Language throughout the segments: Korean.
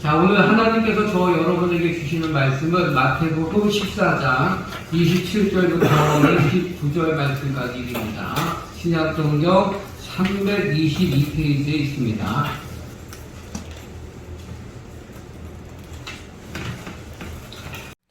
자, 오늘 하나님께서 저 여러분에게 주시는 말씀은 마태복음 14장 27절부터 29절 말씀까지입니다. 신약성경 322페이지에 있습니다.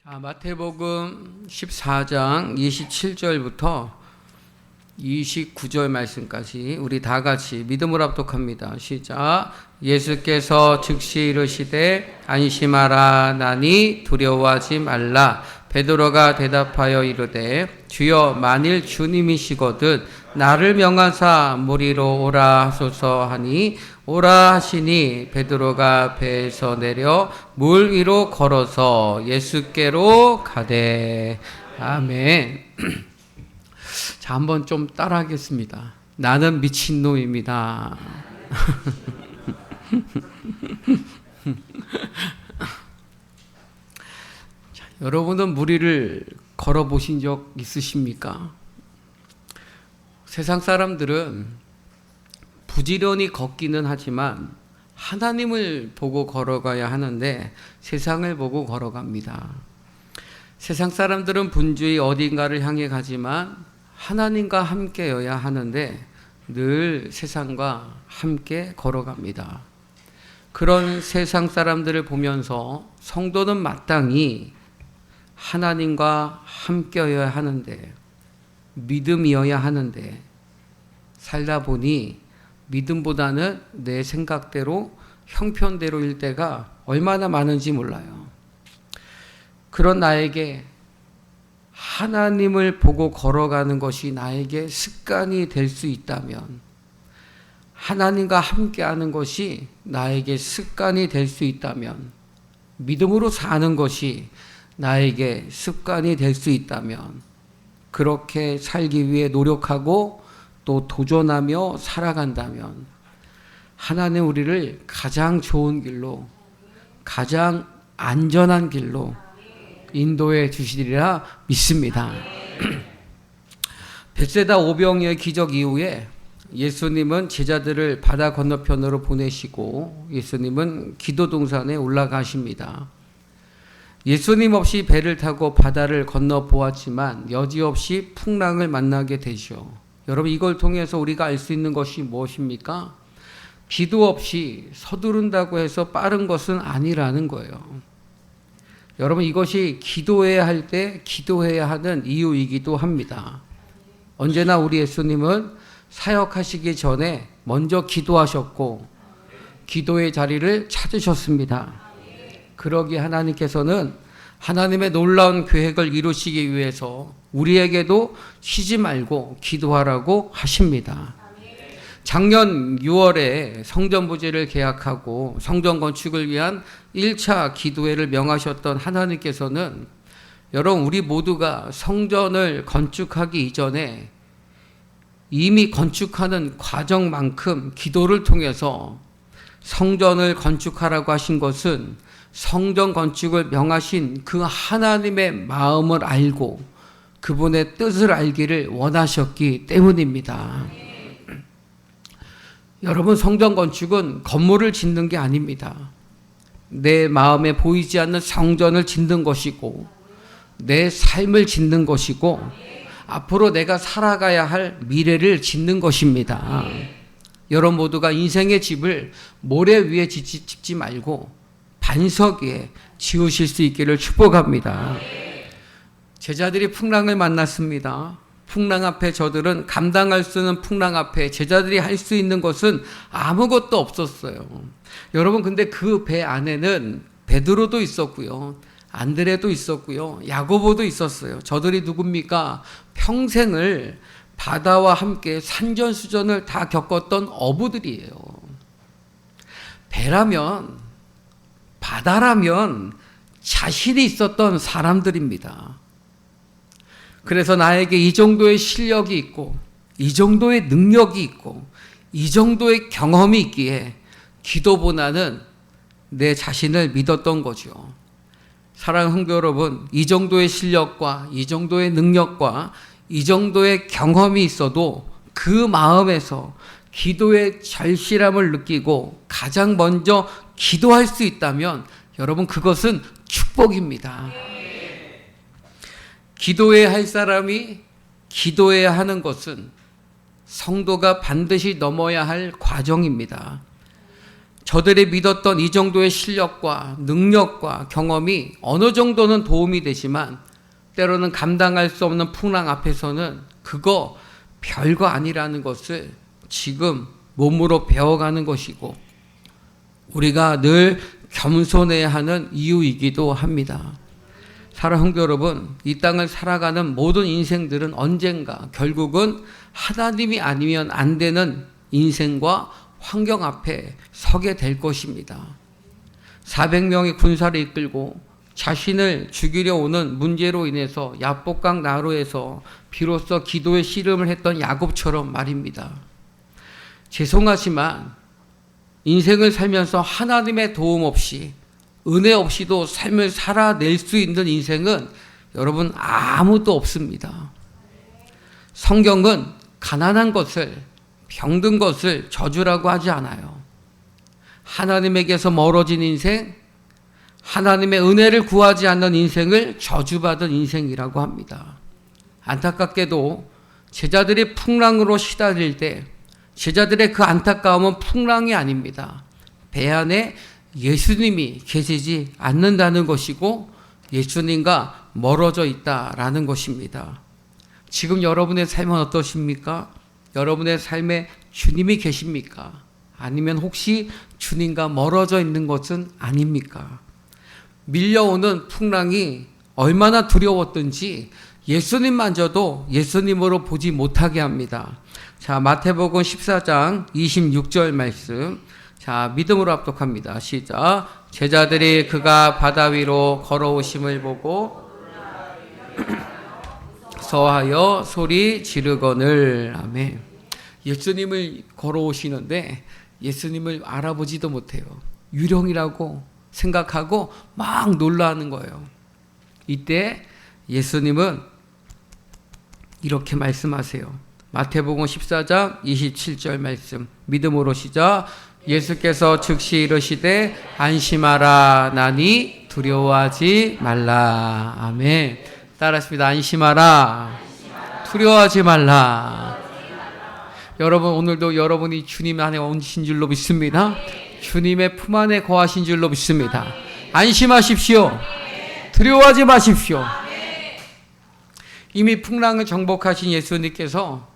자, 마태복음 14장 27절부터 29절 말씀까지 우리 다 같이 믿음으로 합독합니다. 시작. 예수께서 즉시 이르시되 안심하라 나니 두려워하지 말라. 베드로가 대답하여 이르되 주여 만일 주님이시거든 나를 명하사 무리로 오라 하소서 하니 오라 하시니 베드로가 배에서 내려 물 위로 걸어서 예수께로 가되. 아멘. 자, 한번 좀 따라하겠습니다. 나는 미친놈입니다. 자, 여러분은 무리를 걸어보신 적 있으십니까? 세상 사람들은 부지런히 걷기는 하지만 하나님을 보고 걸어가야 하는데 세상을 보고 걸어갑니다. 세상 사람들은 분주히 어딘가를 향해 가지만 하나님과 함께여야 하는데 늘 세상과 함께 걸어갑니다. 그런 세상 사람들을 보면서 성도는 마땅히 하나님과 함께여야 하는데 믿음이어야 하는데 살다 보니 믿음보다는 내 생각대로 형편대로일 때가 얼마나 많은지 몰라요. 그런 나에게 하나님을 보고 걸어가는 것이 나에게 습관이 될 수 있다면, 하나님과 함께하는 것이 나에게 습관이 될 수 있다면, 믿음으로 사는 것이 나에게 습관이 될 수 있다면, 그렇게 살기 위해 노력하고 또 도전하며 살아간다면 하나님 우리를 가장 좋은 길로, 가장 안전한 길로 인도해 주시리라 믿습니다. 벳세다 오병이어의 기적 이후에 예수님은 제자들을 바다 건너편으로 보내시고 예수님은 기도 동산에 올라가십니다. 예수님 없이 배를 타고 바다를 건너 보았지만 여지없이 풍랑을 만나게 되죠. 여러분, 이걸 통해서 우리가 알 수 있는 것이 무엇입니까? 기도 없이 서두른다고 해서 빠른 것은 아니라는 거예요. 여러분, 이것이 기도해야 할 때 기도해야 하는 이유이기도 합니다. 언제나 우리 예수님은 사역하시기 전에 먼저 기도하셨고 기도의 자리를 찾으셨습니다. 그러기에 하나님께서는 하나님의 놀라운 계획을 이루시기 위해서 우리에게도 쉬지 말고 기도하라고 하십니다. 작년 6월에 성전 부지를 계약하고 성전 건축을 위한 1차 기도회를 명하셨던 하나님께서는 여러분, 우리 모두가 성전을 건축하기 이전에 이미 건축하는 과정만큼 기도를 통해서 성전을 건축하라고 하신 것은 성전 건축을 명하신 그 하나님의 마음을 알고 그분의 뜻을 알기를 원하셨기 때문입니다. 여러분, 성전 건축은 건물을 짓는 게 아닙니다. 내 마음에 보이지 않는 성전을 짓는 것이고 내 삶을 짓는 것이고 앞으로 내가 살아가야 할 미래를 짓는 것입니다. 여러분 모두가 인생의 집을 모래 위에 짓지 말고 반석 위에 지으실 수 있기를 축복합니다. 제자들이 풍랑을 만났습니다. 풍랑 앞에 저들은 감당할 수 있는 풍랑 앞에 제자들이 할 수 있는 것은 아무것도 없었어요. 여러분, 근데 그 배 안에는 베드로도 있었고요, 안드레도 있었고요, 야고보도 있었어요. 저들이 누굽니까? 평생을 바다와 함께 산전수전을 다 겪었던 어부들이에요. 배라면, 바다라면 자신이 있었던 사람들입니다. 그래서 나에게 이 정도의 실력이 있고 이 정도의 능력이 있고 이 정도의 경험이 있기에 기도보다는 내 자신을 믿었던 거죠. 사랑하는 성도 여러분, 이 정도의 실력과 이 정도의 능력과 이 정도의 경험이 있어도 그 마음에서 기도의 절실함을 느끼고 가장 먼저 기도할 수 있다면 여러분 그것은 축복입니다. 기도해야 할 사람이 기도해야 하는 것은 성도가 반드시 넘어야 할 과정입니다. 저들이 믿었던 이 정도의 실력과 능력과 경험이 어느 정도는 도움이 되지만 때로는 감당할 수 없는 풍랑 앞에서는 그거 별거 아니라는 것을 지금 몸으로 배워가는 것이고 우리가 늘 겸손해야 하는 이유이기도 합니다. 사랑하는 성도 여러분, 이 땅을 살아가는 모든 인생들은 언젠가 결국은 하나님이 아니면 안 되는 인생과 환경 앞에 서게 될 것입니다. 400명의 군사를 이끌고 자신을 죽이려 오는 문제로 인해서 야복강 나루에서 비로소 기도의 씨름을 했던 야곱처럼 말입니다. 죄송하지만 인생을 살면서 하나님의 도움 없이 은혜 없이도 삶을 살아낼 수 있는 인생은 여러분 아무도 없습니다. 성경은 가난한 것을 병든 것을 저주라고 하지 않아요. 하나님에게서 멀어진 인생, 하나님의 은혜를 구하지 않는 인생을 저주받은 인생이라고 합니다. 안타깝게도 제자들이 풍랑으로 시달릴 때 제자들의 그 안타까움은 풍랑이 아닙니다. 배 안에 예수님이 계시지 않는다는 것이고 예수님과 멀어져 있다라는 것입니다. 지금 여러분의 삶은 어떠십니까? 여러분의 삶에 주님이 계십니까? 아니면 혹시 주님과 멀어져 있는 것은 아닙니까? 밀려오는 풍랑이 얼마나 두려웠던지 예수님마저도 예수님으로 보지 못하게 합니다. 자, 마태복음 14장 26절 말씀. 자, 믿음으로 합독합니다. 시작. 제자들이 그가 바다 위로 걸어오심을 보고 서하여 소리 지르거늘. 아멘. 예수님을 걸어오시는데 예수님을 알아보지도 못해요. 유령이라고 생각하고 막 놀라는 거예요. 이때 예수님은 이렇게 말씀하세요. 마태복음 14장 27절 말씀. 믿음으로 시작. 예수께서 즉시 이르시되 안심하라 나니 두려워하지 말라. 아멘. 따라하십니다. 안심하라. 두려워하지 말라. 여러분 오늘도 여러분이 주님 안에 얹으신 줄로 믿습니다. 주님의 품 안에 거하신 줄로 믿습니다. 안심하십시오. 두려워하지 마십시오. 이미 풍랑을 정복하신 예수님께서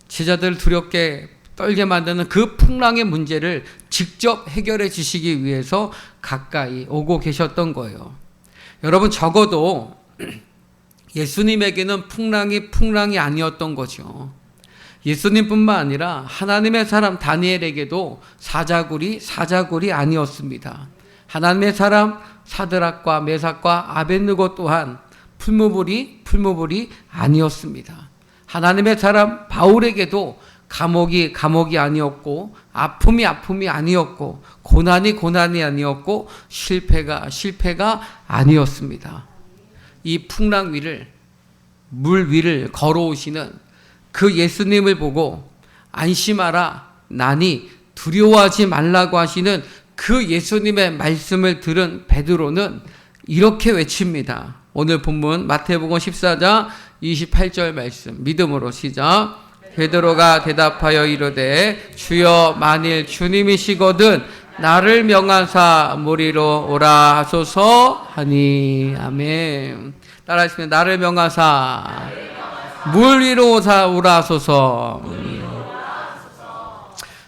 제자들을 두렵게 떨게 만드는 그 풍랑의 문제를 직접 해결해 주시기 위해서 가까이 오고 계셨던 거예요. 여러분 적어도 예수님에게는 풍랑이 아니었던 거죠. 예수님뿐만 아니라 하나님의 사람 다니엘에게도 사자굴이 아니었습니다. 하나님의 사람 사드락과 메삭과 아벳느고 또한 풀무불이 아니었습니다. 하나님의 사람 바울에게도 감옥이 아니었고 아픔이 아니었고 고난이 아니었고 실패가 아니었습니다. 이 풍랑 위를 물 위를 걸어오시는 그 예수님을 보고 안심하라 나니 두려워하지 말라고 하시는 그 예수님의 말씀을 들은 베드로는 이렇게 외칩니다. 오늘 본문 마태복음 14장 28절 말씀 믿음으로 시작. 베드로가 대답하여 이르되 주여 만일 주님이시거든 나를 명하사 물 위로 오라 하소서 하니. 아멘. 따라하시면 나를 명하사 물 위로 오라 하소서.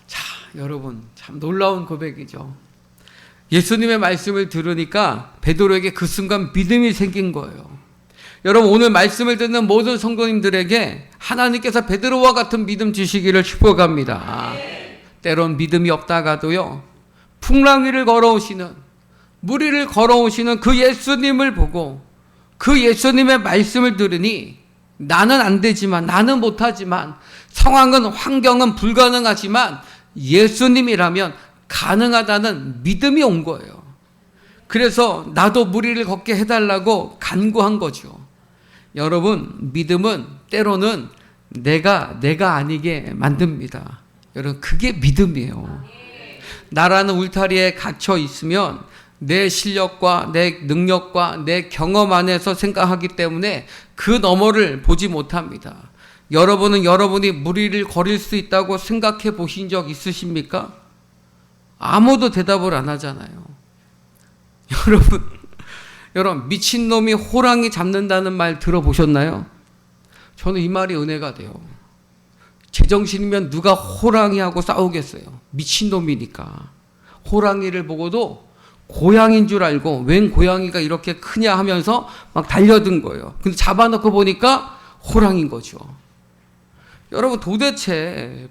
자, 여러분 참 놀라운 고백이죠. 예수님의 말씀을 들으니까 베드로에게 그 순간 믿음이 생긴 거예요. 여러분 오늘 말씀을 듣는 모든 성도님들에게 하나님께서 베드로와 같은 믿음 주시기를 축복합니다. 때론 믿음이 없다가도요 풍랑 위를 걸어오시는 물 위를 걸어오시는 그 예수님을 보고 그 예수님의 말씀을 들으니 나는 안 되지만 나는 못하지만 상황은 환경은 불가능하지만 예수님이라면 가능하다는 믿음이 온 거예요. 그래서 나도 물 위를 걷게 해달라고 간구한 거죠. 여러분 믿음은 때로는 내가 아니게 만듭니다. 여러분, 그게 믿음이에요. 나라는 울타리에 갇혀 있으면 내 실력과 내 능력과 내 경험 안에서 생각하기 때문에 그 너머를 보지 못합니다. 여러분은 여러분이 무리를 거릴 수 있다고 생각해 보신 적 있으십니까? 아무도 대답을 안 하잖아요. 여러분, 미친놈이 호랑이 잡는다는 말 들어보셨나요? 저는 이 말이 은혜가 돼요. 제정신이면 누가 호랑이하고 싸우겠어요. 미친놈이니까. 호랑이를 보고도 고양이인 줄 알고 웬 고양이가 이렇게 크냐 하면서 막 달려든 거예요. 근데 잡아놓고 보니까 호랑이인 거죠. 여러분, 도대체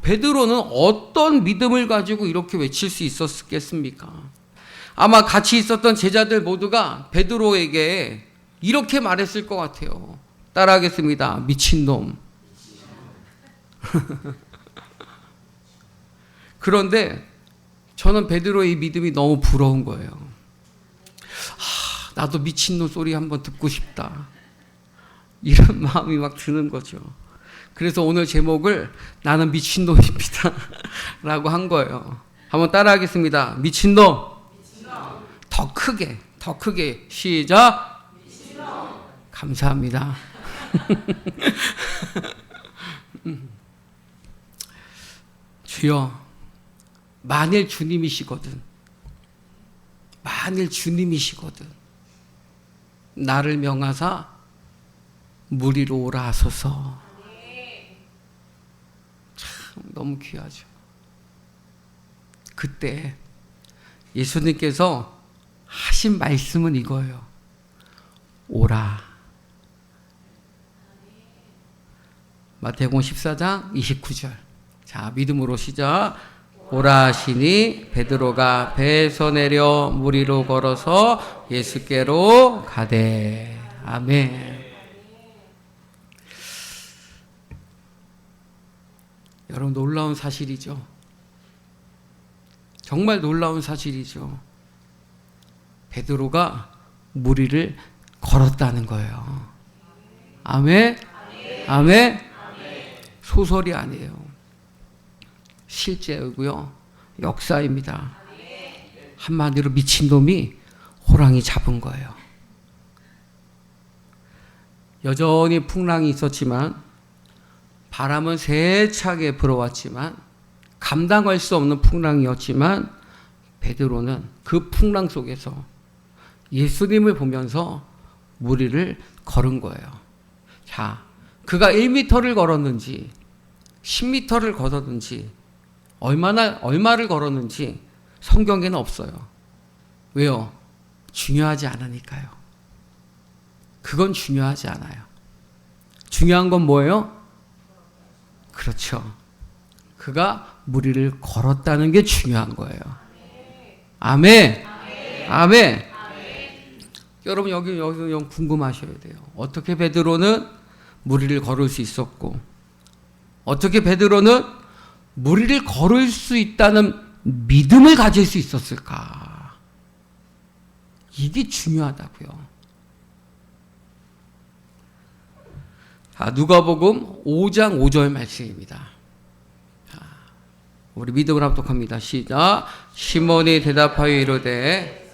베드로는 어떤 믿음을 가지고 이렇게 외칠 수 있었겠습니까? 아마 같이 있었던 제자들 모두가 베드로에게 이렇게 말했을 것 같아요. 따라하겠습니다. 미친놈. 그런데 저는 베드로의 이 믿음이 너무 부러운 거예요. 나도 미친놈 소리 한번 듣고 싶다. 이런 마음이 막 드는 거죠. 그래서 오늘 제목을 나는 미친놈입니다 라고 한 거예요. 한번 따라하겠습니다. 미친놈. 더 크게 시작. 미친놈. 감사합니다. 주여, 만일 주님이시거든 나를 명하사 무리로 오라 하소서. 참 너무 귀하죠. 그때 예수님께서 하신 말씀은 이거예요. 오라. 마태복음 14장 29절. 자, 믿음으로 시작. 오라 하시니 베드로가 배에서 내려 무리로 걸어서 예수께로 가되. 아멘. 여러분, 놀라운 사실이죠. 정말 놀라운 사실이죠. 베드로가 무리를 걸었다는 거예요. 아멘. 아멘. 소설이 아니에요. 실제고요. 역사입니다. 한마디로 미친놈이 호랑이 잡은 거예요. 여전히 풍랑이 있었지만, 바람은 세차게 불어왔지만, 감당할 수 없는 풍랑이었지만, 베드로는 그 풍랑 속에서 예수님을 보면서 무리를 걸은 거예요. 자, 그가 1m를 걸었는지 10m를 걸었는지 얼마를 걸었는지 성경에는 없어요. 왜요? 중요하지 않으니까요. 그건 중요하지 않아요. 중요한 건 뭐예요? 그렇죠. 그가 무리를 걸었다는 게 중요한 거예요. 아멘. 아멘. 여러분, 여기 궁금하셔야 돼요. 어떻게 베드로는 무리를 걸을 수 있었고, 어떻게 베드로는 무리를 걸을 수 있다는 믿음을 가질 수 있었을까? 이게 중요하다고요. 자, 누가복음 5장 5절 말씀입니다. 자, 우리 믿음을 합독합니다. 시작. 시몬이 대답하여 이르되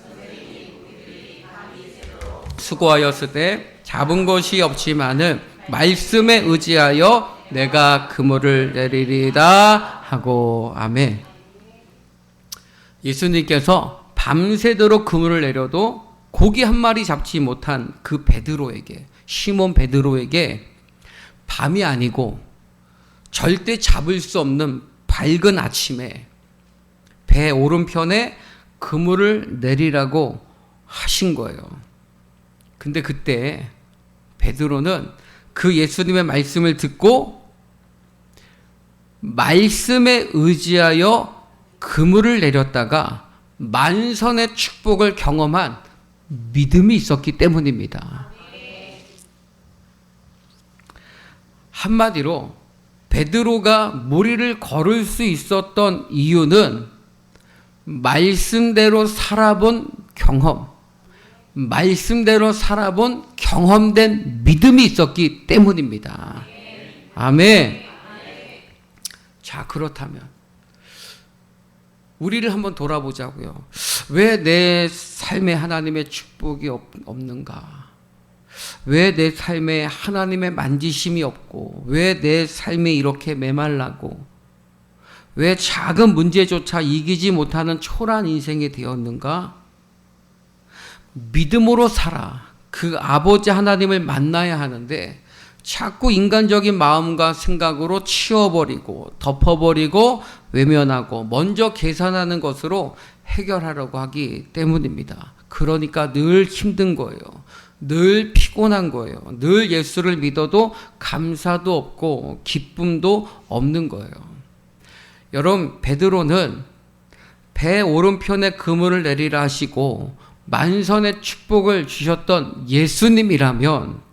수고하였으되 잡은 것이 없지만은 말씀에 의지하여 내가 그물을 내리리다 하고. 아멘. 예수님께서 밤새도록 그물을 내려도 고기 한 마리 잡지 못한 그 베드로에게, 시몬 베드로에게 밤이 아니고 절대 잡을 수 없는 밝은 아침에 배 오른편에 그물을 내리라고 하신 거예요. 근데 그때 베드로는 그 예수님의 말씀을 듣고 말씀에 의지하여 그물을 내렸다가 만선의 축복을 경험한 믿음이 있었기 때문입니다. 한마디로 베드로가 무리를 걸을 수 있었던 이유는 말씀대로 살아본 경험, 말씀대로 살아본 경험된 믿음이 있었기 때문입니다. 아멘. 자, 그렇다면 우리를 한번 돌아보자고요. 왜 내 삶에 하나님의 축복이 없는가? 왜 내 삶에 하나님의 만지심이 없고, 왜 내 삶이 이렇게 메말라고, 왜 작은 문제조차 이기지 못하는 초라한 인생이 되었는가? 믿음으로 살아. 그 아버지 하나님을 만나야 하는데 자꾸 인간적인 마음과 생각으로 치워버리고 덮어버리고 외면하고 먼저 계산하는 것으로 해결하려고 하기 때문입니다. 그러니까 늘 힘든 거예요. 늘 피곤한 거예요. 늘 예수를 믿어도 감사도 없고 기쁨도 없는 거예요. 여러분, 베드로는 배 오른편에 그물을 내리라 하시고 만선의 축복을 주셨던 예수님이라면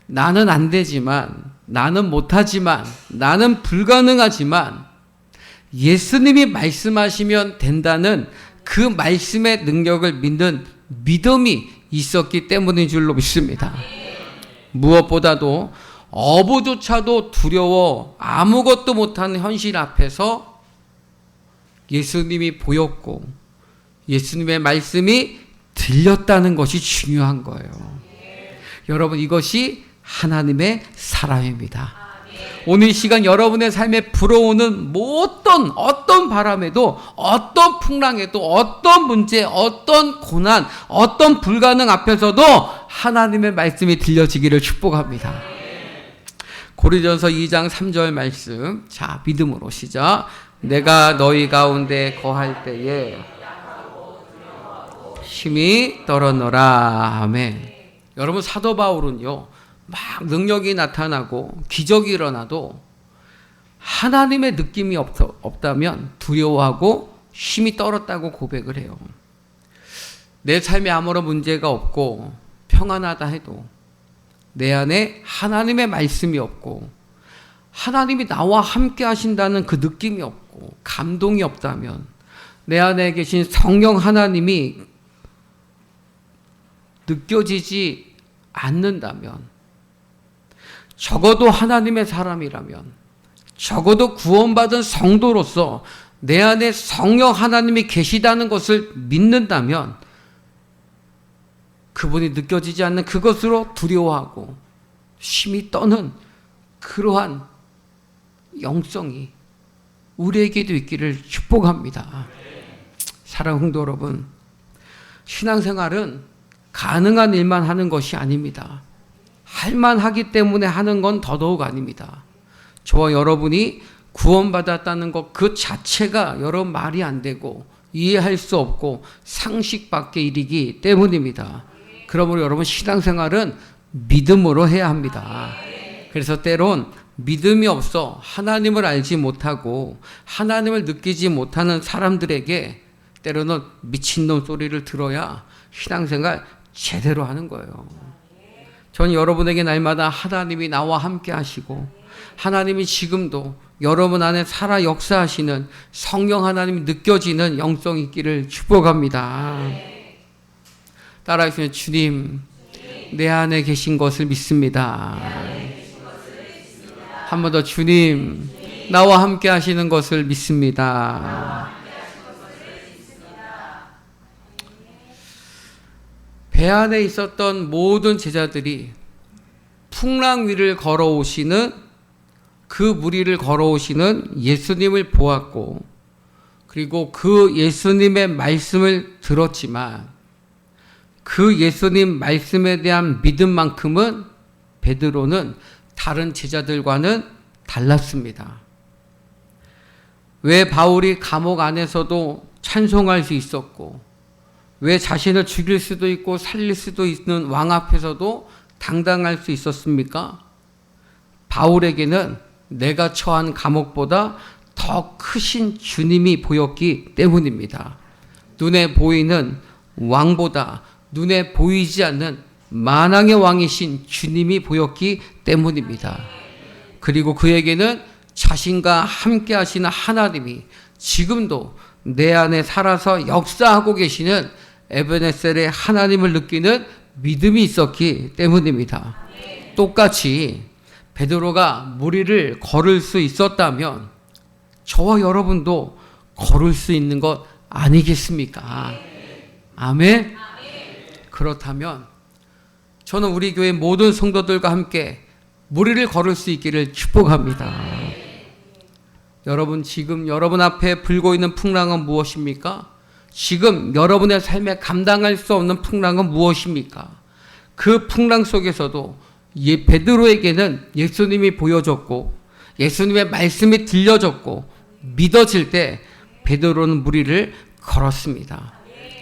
나는 안 되지만, 나는 못하지만, 나는 불가능하지만 예수님이 말씀하시면 된다는 그 말씀의 능력을 믿는 믿음이 있었기 때문인 줄로 믿습니다. 무엇보다도 어부조차도 두려워 아무것도 못하는 현실 앞에서 예수님이 보였고 예수님의 말씀이 들렸다는 것이 중요한 거예요. 여러분, 이것이 하나님의 사람입니다. 오늘 이 시간 여러분의 삶에 불어오는 어떤 바람에도, 어떤 풍랑에도, 어떤 문제, 어떤 고난, 어떤 불가능 앞에서도 하나님의 말씀이 들려지기를 축복합니다. 고린도전서 2장 3절 말씀, 자, 믿음으로 시작. 내가 너희 가운데 거할 때에 힘이 떨어노라. 아멘. 여러분, 사도 바울은요, 막 능력이 나타나고 기적이 일어나도 하나님의 느낌이 없다면 두려워하고 힘이 떨었다고 고백을 해요. 내 삶에 아무런 문제가 없고 평안하다 해도 내 안에 하나님의 말씀이 없고 하나님이 나와 함께 하신다는 그 느낌이 없고 감동이 없다면, 내 안에 계신 성령 하나님이 느껴지지 않는다면, 적어도 하나님의 사람이라면, 적어도 구원받은 성도로서 내 안에 성령 하나님이 계시다는 것을 믿는다면 그분이 느껴지지 않는 그것으로 두려워하고 힘이 떠는 그러한 영성이 우리에게도 있기를 축복합니다. 사랑하는 성도 여러분, 신앙생활은 가능한 일만 하는 것이 아닙니다. 할만하기 때문에 하는 건 더더욱 아닙니다. 저와 여러분이 구원받았다는 것 그 자체가 여러분 말이 안 되고 이해할 수 없고 상식 밖의 일이기 때문입니다. 그러므로 여러분, 신앙생활은 믿음으로 해야 합니다. 그래서 때론 믿음이 없어 하나님을 알지 못하고 하나님을 느끼지 못하는 사람들에게 때로는 미친놈 소리를 들어야 신앙생활 제대로 하는 거예요. 전 여러분에게 날마다 하나님이 나와 함께 하시고 하나님이 지금도 여러분 안에 살아 역사하시는 성령 하나님이 느껴지는 영성이 있기를 축복합니다. 따라하시면, 주님, 내 안에 계신 것을 믿습니다. 한 번 더, 주님, 나와 함께 하시는 것을 믿습니다. 배 안에 있었던 모든 제자들이 풍랑 위를 걸어오시는, 그 무리를 걸어오시는 예수님을 보았고, 그리고 그 예수님의 말씀을 들었지만 그 예수님 말씀에 대한 믿음만큼은 베드로는 다른 제자들과는 달랐습니다. 왜 바울이 감옥 안에서도 찬송할 수 있었고, 왜 자신을 죽일 수도 있고 살릴 수도 있는 왕 앞에서도 당당할 수 있었습니까? 바울에게는 내가 처한 감옥보다 더 크신 주님이 보였기 때문입니다. 눈에 보이는 왕보다 눈에 보이지 않는 만왕의 왕이신 주님이 보였기 때문입니다. 그리고 그에게는 자신과 함께 하시는 하나님이 지금도 내 안에 살아서 역사하고 계시는 에베네셀의 하나님을 느끼는 믿음이 있었기 때문입니다. 똑같이 베드로가 무리를 걸을 수 있었다면 저와 여러분도 걸을 수 있는 것 아니겠습니까? 아멘? 그렇다면 저는 우리 교회 모든 성도들과 함께 무리를 걸을 수 있기를 축복합니다. 여러분, 지금 여러분 앞에 불고 있는 풍랑은 무엇입니까? 지금 여러분의 삶에 감당할 수 없는 풍랑은 무엇입니까? 그 풍랑 속에서도 베드로에게는 예수님이 보여줬고 예수님의 말씀이 들려졌고 믿어질 때 베드로는 무리를 걸었습니다.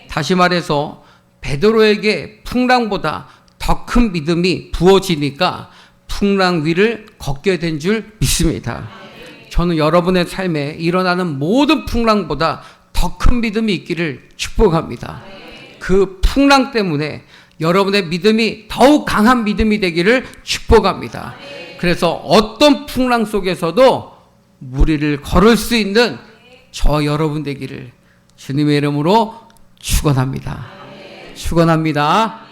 다시 말해서 베드로에게 풍랑보다 더 큰 믿음이 부어지니까 풍랑 위를 걷게 된 줄 믿습니다. 저는 여러분의 삶에 일어나는 모든 풍랑보다 더 큰 믿음이 있기를 축복합니다. 그 풍랑 때문에 여러분의 믿음이 더욱 강한 믿음이 되기를 축복합니다. 그래서 어떤 풍랑 속에서도 무리를 걸을 수 있는 저 여러분 되기를 주님의 이름으로 축원합니다. 축원합니다.